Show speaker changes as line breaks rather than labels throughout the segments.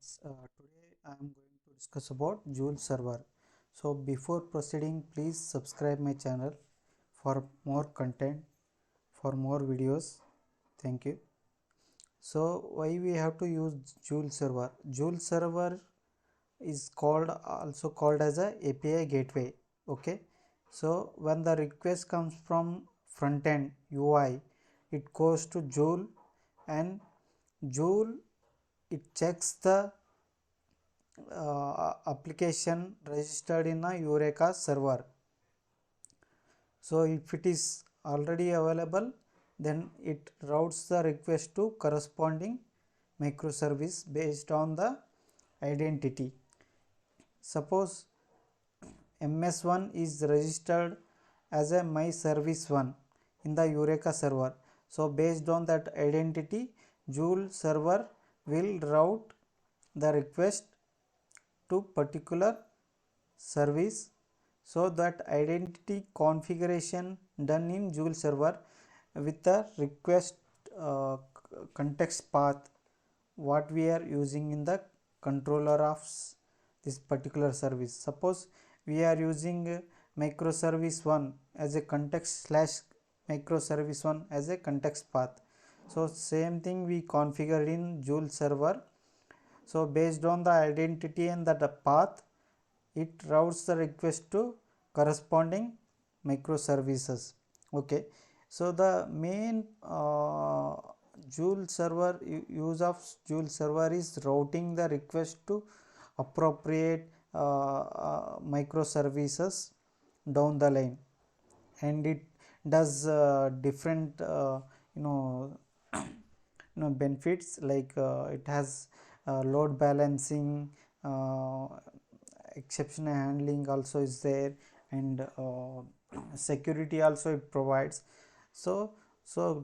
Today I am going to discuss about Zuul server. So before proceeding, please subscribe my channel for more content, for more videos. Thank you. So why we have to use Zuul server? Zuul server is also called as a API gateway. Okay. So when the request comes from front end UI, it goes to Zuul, and Zuul it checks the application registered in a Eureka server. So if it is already available, then it routes the request to corresponding microservice based on the identity. Suppose MS1 is registered as a my service 1 in the Eureka server. So based on that identity, Zuul server will route the request to particular service. So that identity configuration done in Zuul server with the request context path what we are using in the controller of this particular service. Suppose we are using microservice 1 as a context slash microservice 1 as a context path. So same thing we configured in Zuul server. So based on the identity and the path, it routes the request to corresponding microservices. Okay, so the main Zuul server use of Zuul server is routing the request to appropriate microservices down the line, and it does different benefits like it has load balancing, exception handling also is there, and security also it provides. So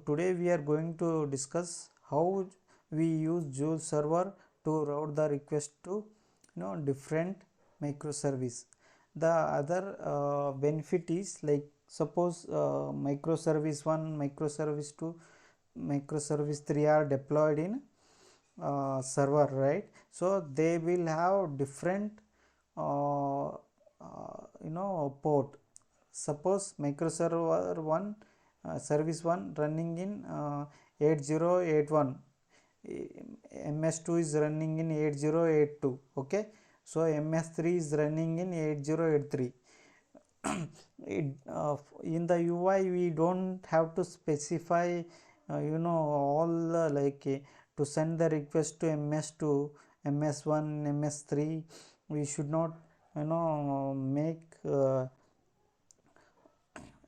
today we are going to discuss how we use Zuul server to route the request to different microservice. The other benefit is like suppose microservice 1, microservice 2, microservice 3 are deployed in server, right? So they will have different port. Suppose microserver 1 service 1 running in 8081, ms2 is running in 8082. okay, so ms3 is running in 8083. In the UI we don't have to specify all to send the request to ms2, ms1, ms3. We should not make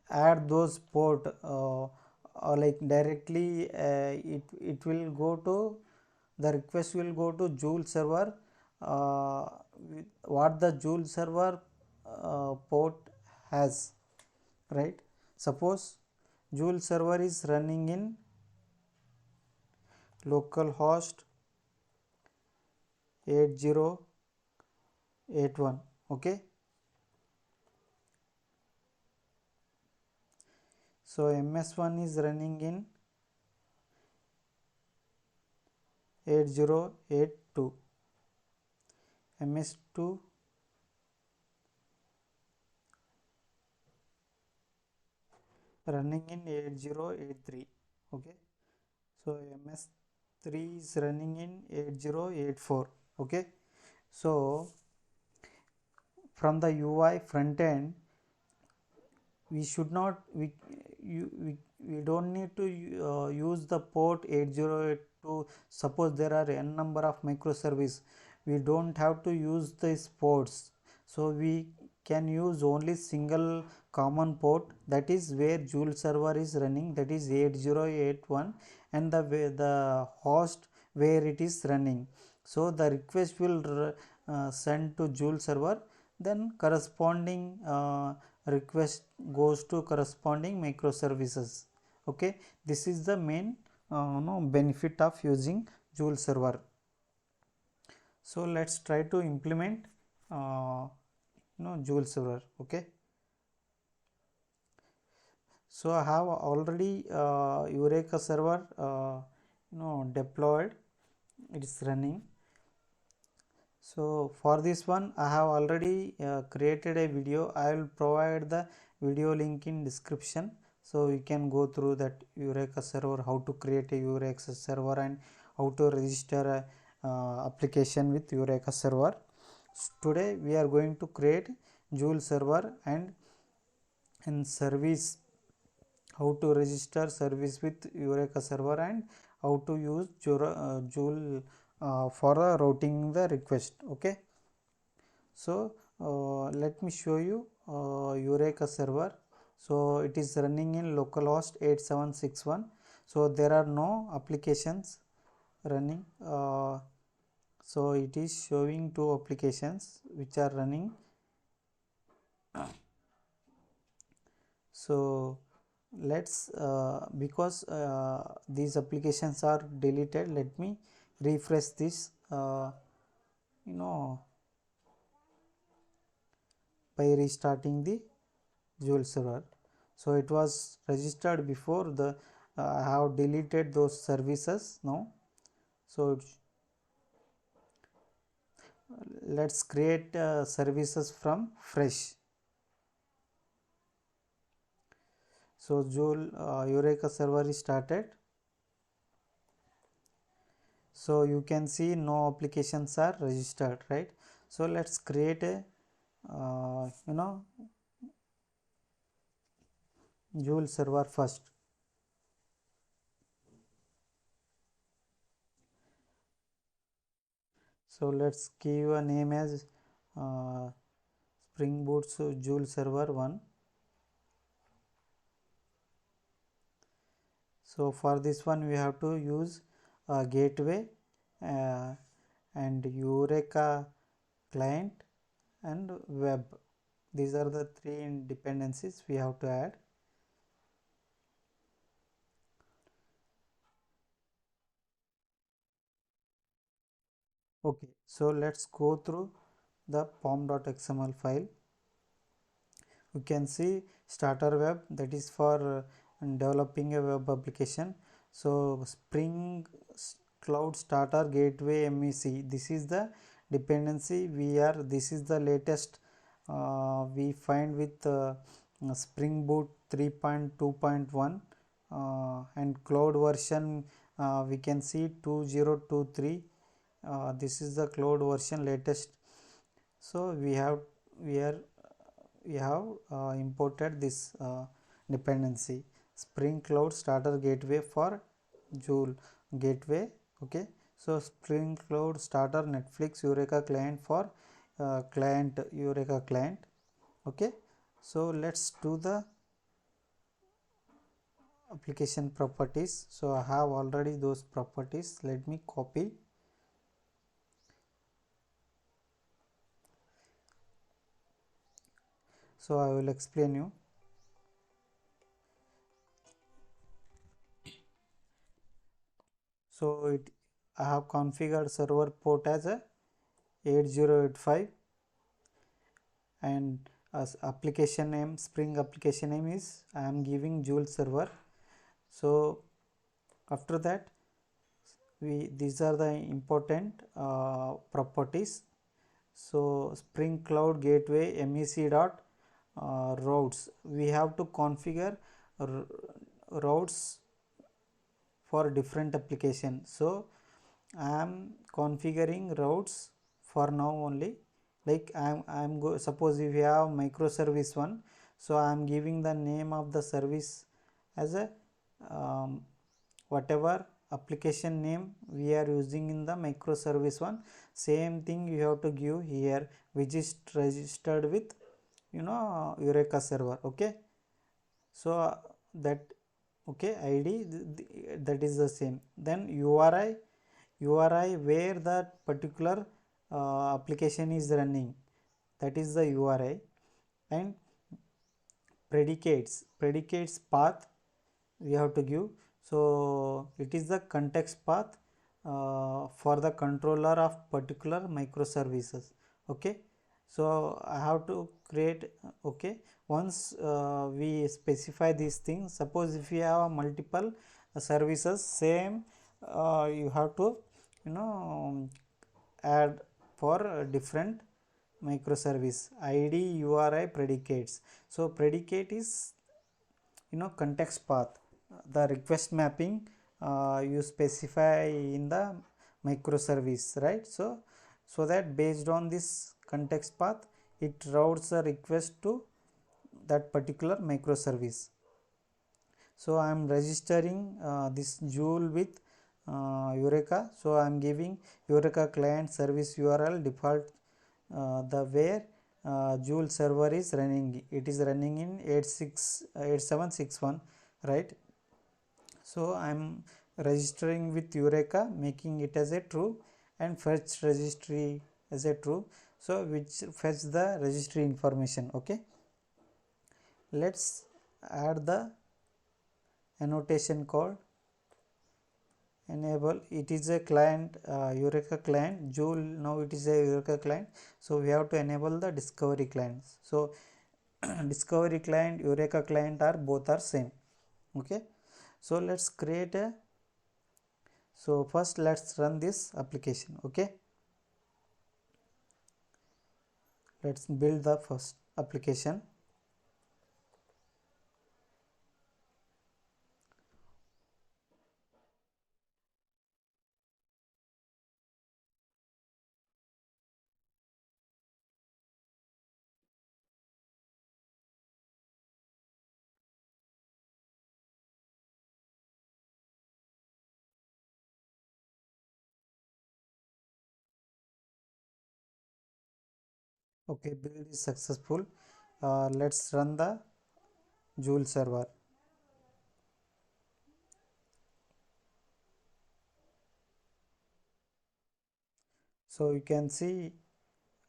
add those port like directly. It will go to the request will go to Zuul server what the Zuul server port has, right? Suppose Zuul server is running in localhost 8081. okay, so ms1 is running in 8082, ms2 running in 8083. okay, so ms3 is running in 8084. okay, so from the UI front end we should not we don't need to use the port 8082. Suppose there are n number of microservice, we don't have to use these ports. So we can use only single common port, that is where Zuul server is running, that is 8081, and the host where it is running. So the request will send to Zuul server, then corresponding request goes to corresponding microservices. okay, this is the main benefit of using Zuul server. So let's try to implement Zuul server. okay, so I have already Eureka server deployed, it is running. So for this one I have already created a video. I will provide the video link in description, so you can go through that Eureka server, how to create a Eureka server and how to register a application with Eureka server. Today we are going to create Zuul server and in service, how to register service with Eureka server and how to use Zuul for routing the request. Okay, so let me show you Eureka server. So it is running in localhost 8761. So there are no applications running. So it is showing two applications which are running. So let's because these applications are deleted, let me refresh this you know by restarting the Zuul server. So it was registered before, the I have deleted those services now. So let's create services from fresh. So Zuul Eureka server is started. So you can see no applications are registered, right? So let's create a Zuul server first. So let's give a name as Spring Boot Zuul server 1. So for this one we have to use a gateway and Eureka client and web. These are the three dependencies we have to add. Okay, so let's go through the pom.xml file. You can see starter web, that is for developing a web application. So Spring Cloud Starter Gateway MEC, this is the dependency this is the latest we find with Spring Boot 3.2.1 and cloud version we can see 2023. This is the cloud version latest. So we have imported this dependency, Spring Cloud Starter Gateway for Zuul gateway. Okay, so Spring Cloud Starter Netflix Eureka client for client Eureka client. Okay, so let's do the application properties. So I have already those properties. Let me copy. So I will explain you. So I have configured server port as a 8085 and as application name, Spring application name is I am giving Zuul server. So after that these are the important properties. So Spring Cloud Gateway MEC dot routes, we have to configure routes for different application. So I am configuring routes for now only, like suppose if you have microservice one, so I am giving the name of the service as a whatever application name we are using in the microservice one, same thing you have to give here, which is registered with Eureka server. Okay, so that okay ID that is the same. Then URI where that particular application is running, that is the URI. And predicates path we have to give. So it is the context path for the controller of particular microservices. Okay, so I have to create. Okay, once we specify these things, suppose if you have multiple services, same you have to add for different microservice id uri predicates. So predicate is context path, the request mapping you specify in the microservice, right? So that based on this context path it routes a request to that particular microservice. So I am registering this Zuul with Eureka. So I am giving Eureka client service URL default, the where Zuul server is running. It is running in 8761, right? So I am registering with Eureka, making it as a true, and fetch registry as a true. So which fetch the registry information. Okay, let's add the annotation called enable. It is a client, Eureka client. Zuul, now it is a Eureka client, so we have to enable the discovery clients. So discovery client, Eureka client are both are same. Okay, so let's create a, so first let's run this application. Okay, let's build the first application. Okay, build is successful. Let's run the Zuul server. So you can see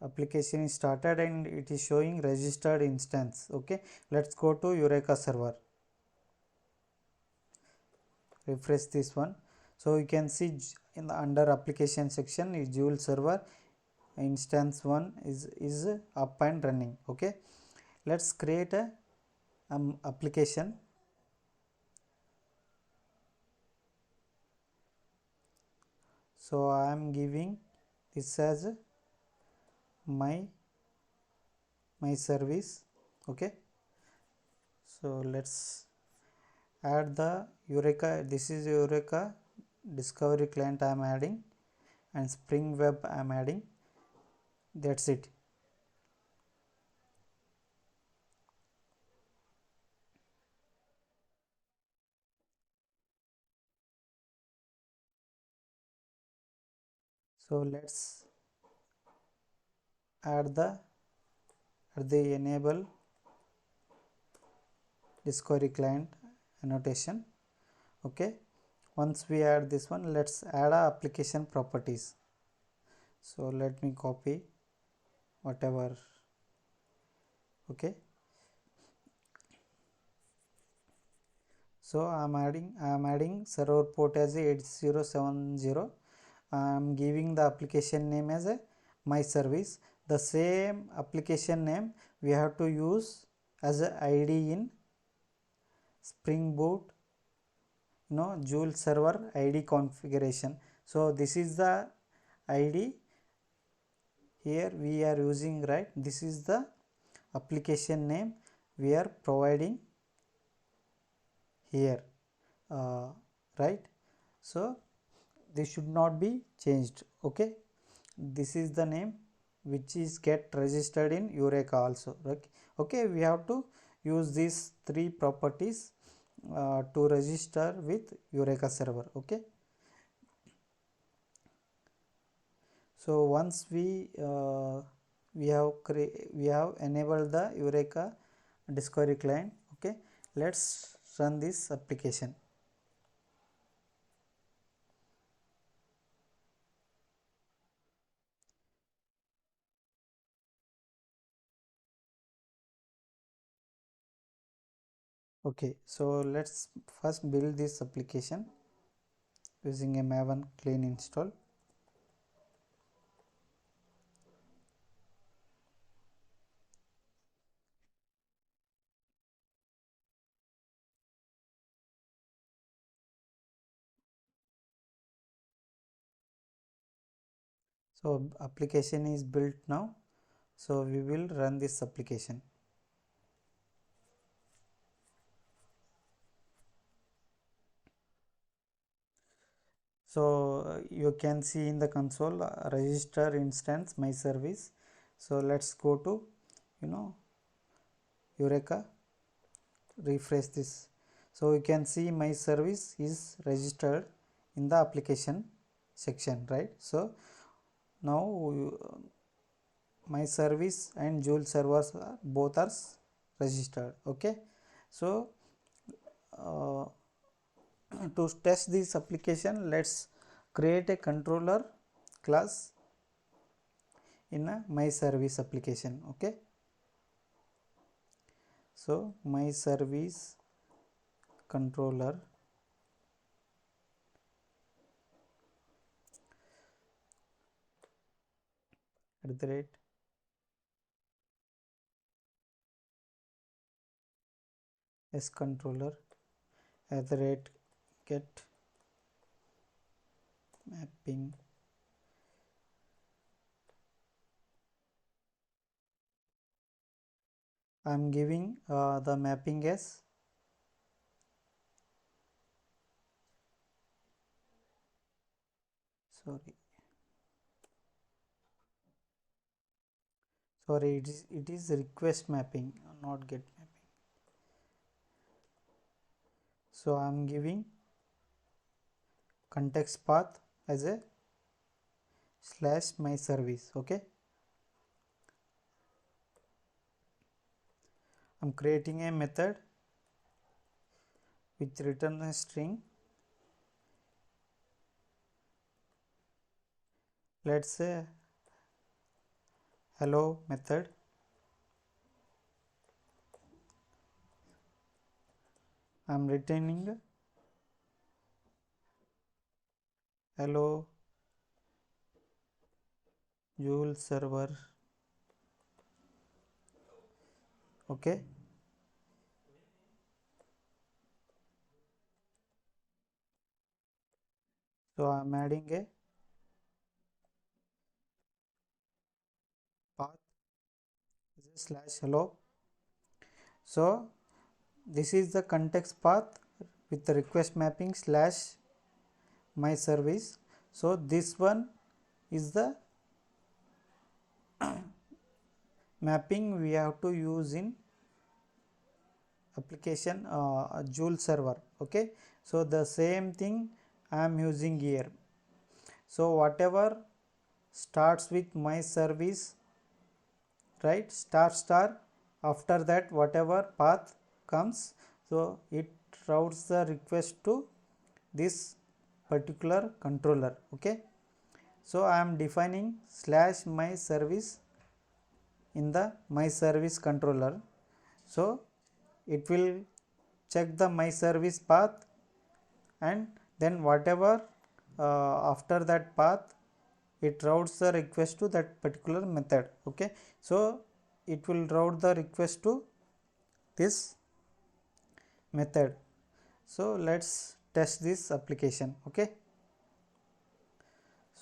application is started and it is showing registered instance. Okay, let's go to Eureka server, refresh this one. So you can see in the under application section is Zuul server instance 1 is up and running. Okay, let's create a application. So I am giving this as my service. Okay, so let's add the Eureka. This is Eureka discovery client I am adding, and Spring Web I am adding. That's it. So let's add the enable discovery client annotation. Okay, once we add this one, let's add a application properties. So let me copy whatever. Okay, so I am adding server port as a 8070. I am giving the application name as a my service. The same application name we have to use as a ID in Spring Boot, Zuul server ID configuration. So this is the ID here we are using, right? This is the application name we are providing here, right? So this should not be changed. Okay, this is the name which is get registered in Eureka also. Okay, we have to use these three properties to register with Eureka server. Okay, so once we have enabled the Eureka discovery client. Okay, let's run this application. Okay, so let's first build this application using a maven clean install. So application is built now. So we will run this application. So you can see in the console register instance my service. So let's go to Eureka, refresh this. So you can see my service is registered in the application section, right? So now my service and Zuul servers both are registered. Okay, so uh, to test this application, let's create a controller class in a my service application. Okay, so my service controller at the rate s controller at the rate get mapping I am giving the mapping as sorry it is request mapping, not get mapping. So I am giving context path as a slash my service. Okay, I'm creating a method which return a string. Let's say hello method. I'm returning hello Zuul server. Okay, so I'm adding a path as a slash hello. So this is the context path with the request mapping slash my service. So this one is the mapping we have to use in application Zuul server. Okay, so the same thing I am using here. So whatever starts with my service, right, star, after that whatever path comes, so it routes the request to this particular controller. Okay, so I am defining slash my service in the my service controller. So it will check the my service path, and then whatever after that path it routes the request to that particular method. Okay, so it will route the request to this method. So let's test this application. Okay,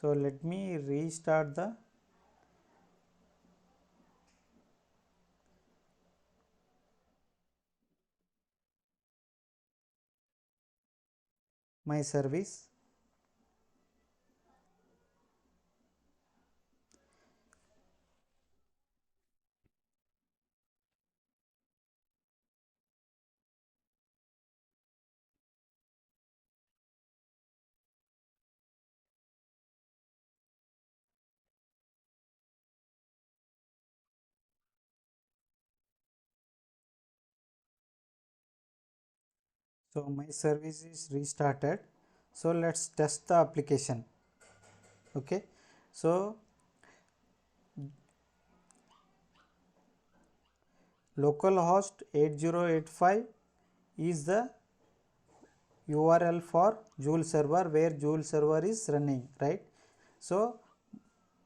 so let me restart the my service. So my service is restarted. So let's test the application. Okay, so localhost 8085 is the URL for Zuul server where Zuul server is running, right? So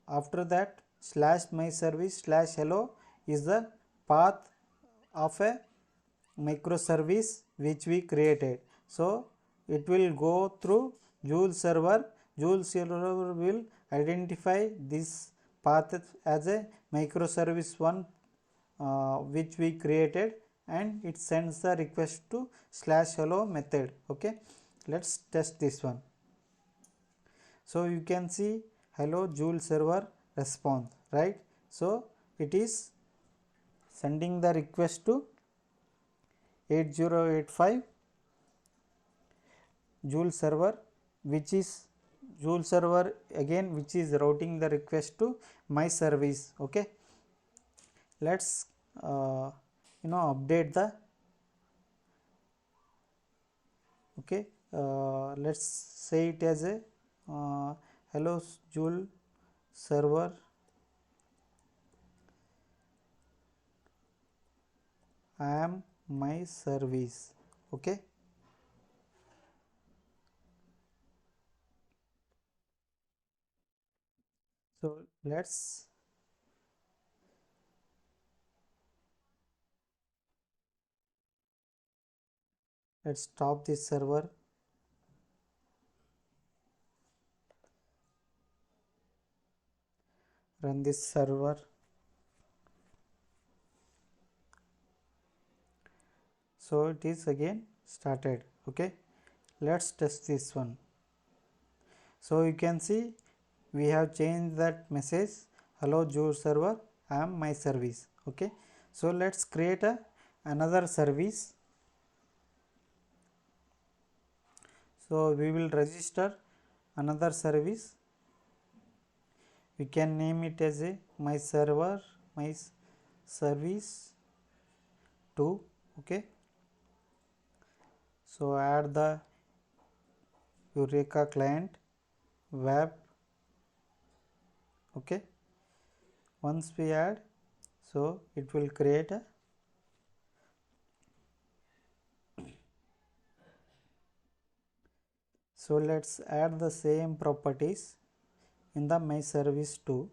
after that slash my service slash hello is the path of a microservice which we created. So it will go through Zuul server Zuul server will identify this path as a microservice one which we created, and it sends the request to /hello method. Okay, let's test this one. So you can see hello Zuul server response, right? So it is sending the request to 8085 Zuul server, which is Zuul server again, which is routing the request to my service. Okay, let's update the, okay, let's say it as a hello Zuul server, I am my service. Okay, so let's stop this server, run this server. So it is again started. Okay, let's test this one. So you can see we have changed that message, hello Zuul server, I am my service. Okay, so let's create another service. So we will register another service. We can name it as a my server, my service 2. Okay, so add the Eureka client web. Okay, once we add, so it will create a, so let's add the same properties in the my service 2.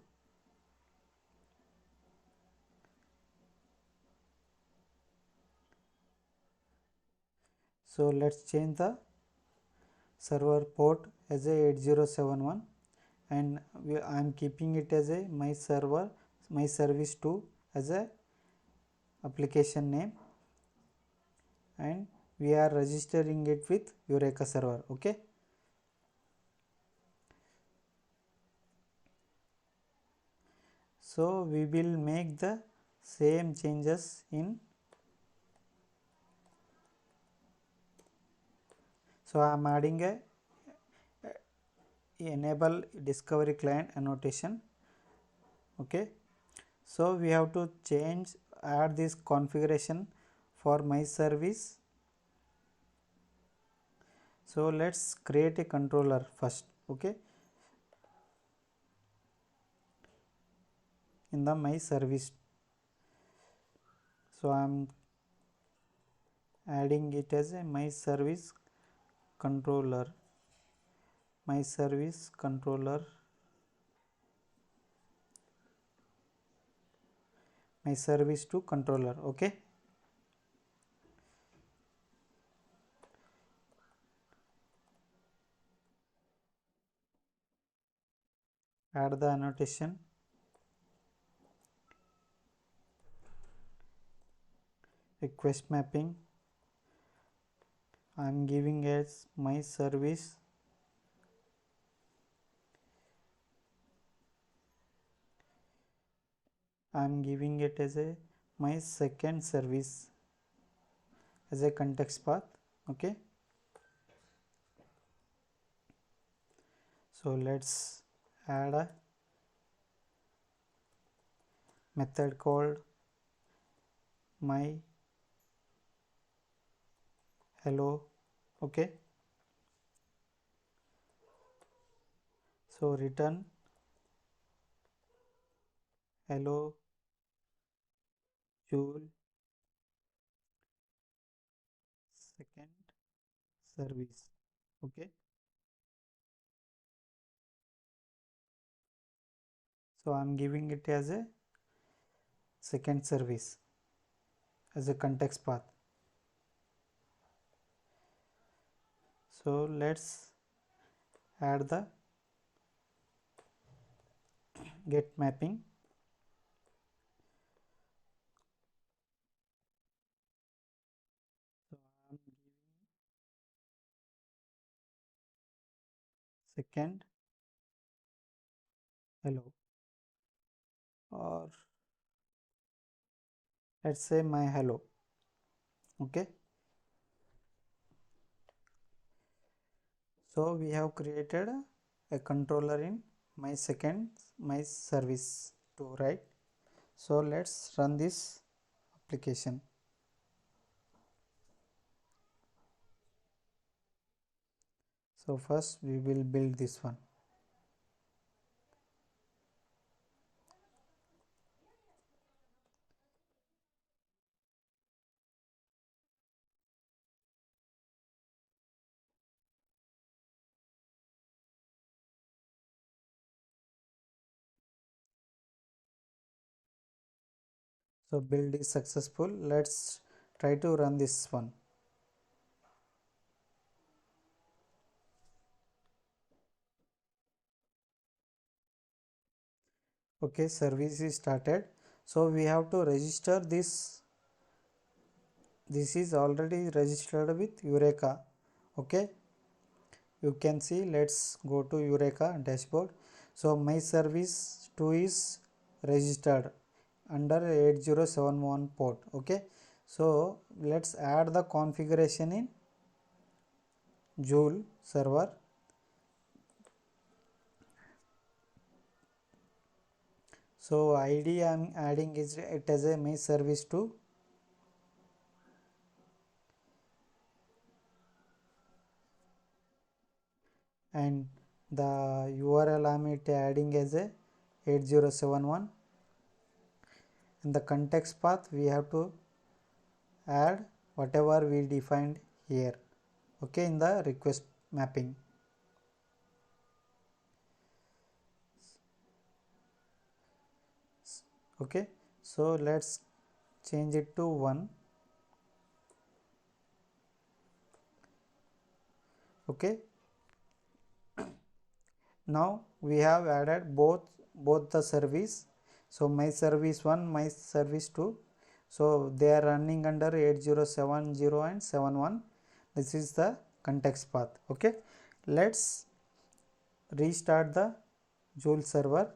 So let's change the server port as a 8071, and I am keeping it as a my server, my service 2 as a application name, and we are registering it with Eureka server. Okay, so we will make the same changes in, so I am adding a enable discovery client annotation. Okay, so we have to add this configuration for my service. So let's create a controller first. Okay, in the my service, so I am adding it as a my service controller, my service controller, my service to controller. Okay, add the annotation, request mapping, I am giving as my service, I am giving it as a my second service as a context path. Okay, so let's add a method called my hello. Okay, so return hello Zuul second service. Okay, so I am giving it as a second service as a context path. So let's add the get mapping. So I am giving second hello, or let's say my hello. Okay, so we have created a controller in my service too, right? So let's run this application. So first we will build this one. So build is successful. Let's try to run this one. Okay, service is started. So we have to register this. This is already registered with Eureka. Okay, you can see. Let's go to Eureka dashboard. So my service 2 is registered under 8071 port. Okay, so let's add the configuration in Zuul server. So id I am adding is it as a my service 2, and the URL I am adding as a 8071, and the context path we have to add whatever we defined here. Okay, in the request mapping. Okay, so let's change it to 1. Okay, now we have added both the service. So my service 1, my service 2, so they are running under 8070 and 71. This is the context path. Okay, let's restart the Zuul server.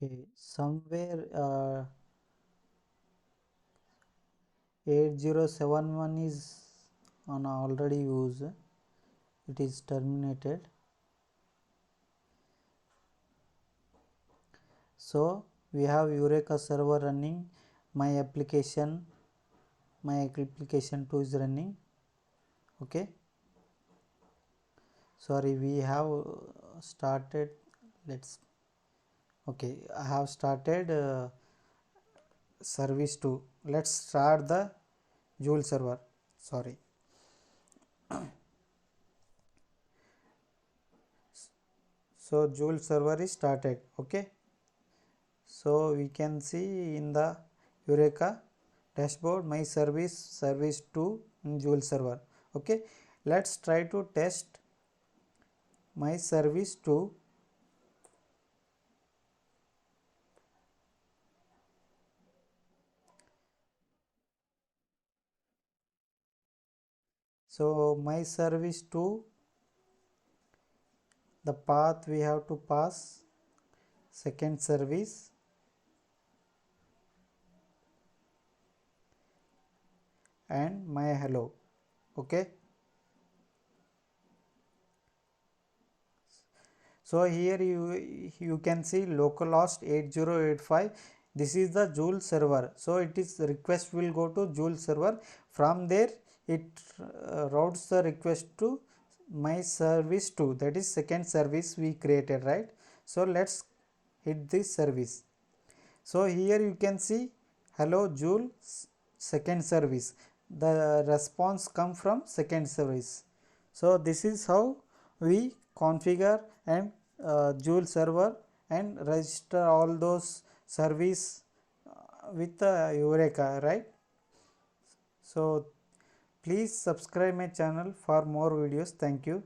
Okay, somewhere 8071 is on already used. It is terminated. So we have Eureka server running. My application 2 is running. Okay, sorry, we have started. Let's okay, I have started service 2. Let's start the Zuul server. Sorry. So Zuul server is started. Okay, so we can see in the Eureka dashboard my service 2 in Zuul server. Okay, let's try to test my service 2. So my service 2, the path we have to pass second service, and my hello. Okay, so here you can see localhost 8085. This is the Zuul server. So it is request will go to Zuul server. From there it routes the request to my service 2, that is second service we created, right? So let's hit this service. So here you can see hello Zuul second service, the response come from second service. So this is how we configure and Zuul server and register all those service with Eureka, right? So please subscribe my channel for more videos. Thank you.